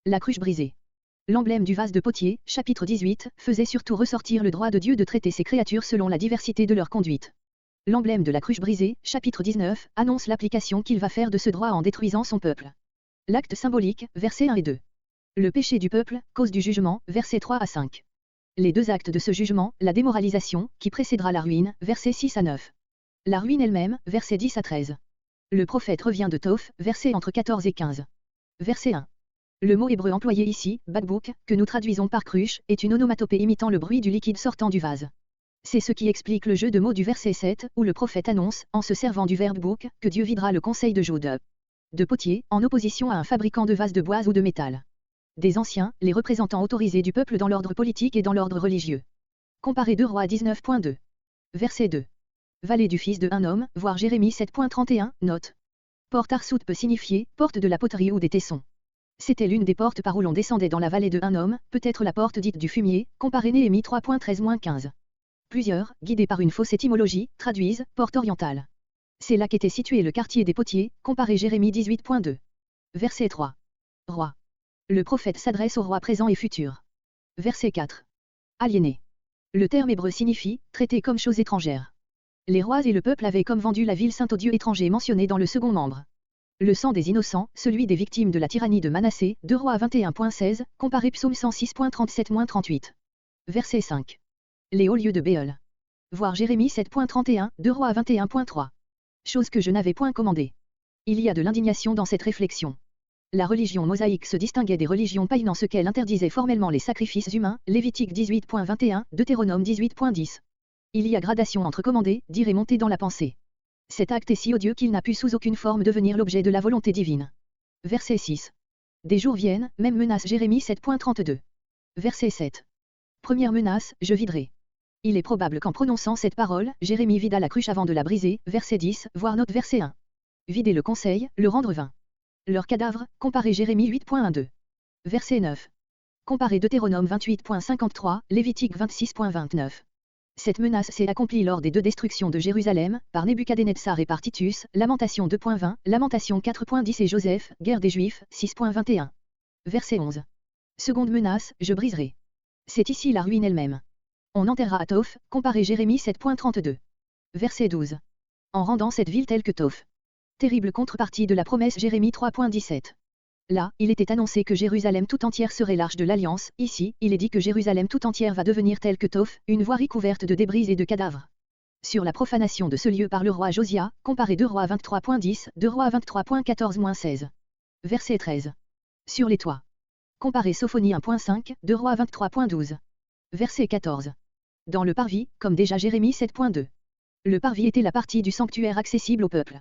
La cruche brisée. L'emblème du vase de potier, chapitre 18, faisait surtout ressortir le droit de Dieu de traiter ses créatures selon la diversité de leur conduite. L'emblème de la cruche brisée, chapitre 19, annonce l'application qu'il va faire de ce droit en détruisant son peuple. L'acte symbolique, versets 1 et 2. Le péché du peuple, cause du jugement, versets 3 à 5. Les deux actes de ce jugement, la démoralisation, qui précédera la ruine, versets 6 à 9. La ruine elle-même, versets 10 à 13. Le prophète revient de Toph, versets entre 14 et 15. Verset 1. Le mot hébreu employé ici, bakbouk, que nous traduisons par cruche, est une onomatopée imitant le bruit du liquide sortant du vase. C'est ce qui explique le jeu de mots du verset 7, où le prophète annonce, en se servant du verbe bouk, que Dieu videra le conseil de Job de potier, en opposition à un fabricant de vases de bois ou de métal. Des anciens, les représentants autorisés du peuple dans l'ordre politique et dans l'ordre religieux. Comparé 2 Rois 19.2. Verset 2. Vallée du fils de un homme, voir Jérémie 7.31, note. Porte Arsout peut signifier, porte de la poterie ou des tessons. C'était l'une des portes par où l'on descendait dans la vallée de un homme, peut-être la porte dite du fumier, comparé Néhémie 3.13-15. Plusieurs, guidés par une fausse étymologie, traduisent « porte orientale ». C'est là qu'était situé le quartier des potiers, comparé Jérémie 18.2. Verset 3. Roi. Le prophète s'adresse au roi présent et futur. Verset 4. Aliéné. Le terme hébreu signifie « traité comme chose étrangère ». Les rois et le peuple avaient comme vendu la ville sainte au dieu étranger mentionné dans le second membre. Le sang des innocents, celui des victimes de la tyrannie de Manassé, 2 Rois 21.16, comparé Psaume 106.37-38. Verset 5. Les hauts lieux de Béol. Voir Jérémie 7.31, 2 Rois 21.3. Chose que je n'avais point commandée. Il y a de l'indignation dans cette réflexion. La religion mosaïque se distinguait des religions païennes en ce qu'elle interdisait formellement les sacrifices humains, Lévitique 18.21, Deutéronome 18.10. Il y a gradation entre commander, dire et monter dans la pensée. Cet acte est si odieux qu'il n'a pu sous aucune forme devenir l'objet de la volonté divine. Verset 6. Des jours viennent, même menace Jérémie 7.32. Verset 7. Première menace, je viderai. Il est probable qu'en prononçant cette parole, Jérémie vida la cruche avant de la briser, verset 10, voire note verset 1. Vider le conseil, le rendre vain. Leur cadavre, comparé Jérémie 8.12. Verset 9. Comparé Deutéronome 28.53, Lévitique 26.29. Cette menace s'est accomplie lors des deux destructions de Jérusalem, par Nebuchadnezzar et par Titus, Lamentation 2.20, Lamentation 4.10 et Joseph, Guerre des Juifs, 6.21. Verset 11. Seconde menace, je briserai. C'est ici la ruine elle-même. On enterrera à Toph, comparé Jérémie 7.32. Verset 12. En rendant cette ville telle que Toph. Terrible contrepartie de la promesse Jérémie 3.17. Là, il était annoncé que Jérusalem tout entière serait l'arche de l'Alliance, ici, il est dit que Jérusalem tout entière va devenir telle que Toph, une voirie couverte de débris et de cadavres. Sur la profanation de ce lieu par le roi Josia, comparé 2 Rois 23.10, 2 Rois 23.14-16. Verset 13. Sur les toits. Comparé Sophonie 1.5, 2 Rois 23.12. Verset 14. Dans le parvis, comme déjà Jérémie 7.2. Le parvis était la partie du sanctuaire accessible au peuple.